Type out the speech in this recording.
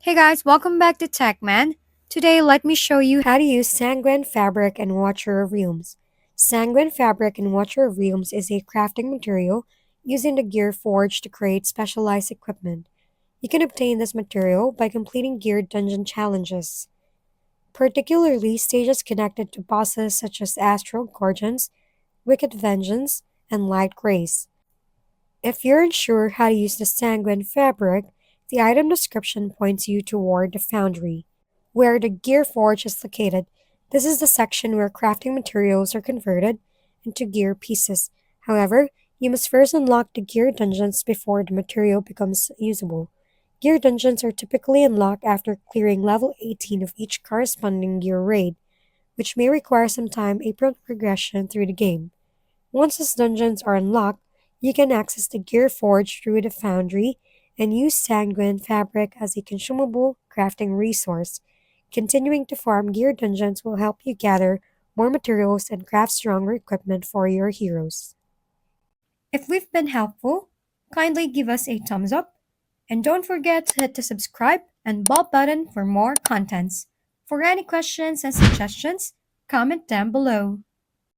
Hey guys, welcome back to TechMan. Today, let me show you how to use Sanguine Fabric and Watcher of Realms. Sanguine Fabric and Watcher of Realms is a crafting material used in the Gear Forge to create specialized equipment. You can obtain this material by completing gear dungeon challenges, particularly stages connected to bosses such as Astral Guardians, Wicked Vengeance, and Light Grace. If you're unsure how to use the sanguine fabric, the item description points you toward the foundry, where the gear forge is located. This is the section where crafting materials are converted into gear pieces. However, you must first unlock the gear dungeons before the material becomes usable. Gear dungeons are typically unlocked after clearing level 18 of each corresponding gear raid, which may require some time a progression through the game. Once these dungeons are unlocked, you can access the Gear Forge through the Foundry and use Sanguine Fabric as a consumable crafting resource. Continuing to farm gear dungeons will help you gather more materials and craft stronger equipment for your heroes. If we've been helpful, kindly give us a thumbs up and don't forget to hit the subscribe and bell button for more contents. For any questions and suggestions, comment down below.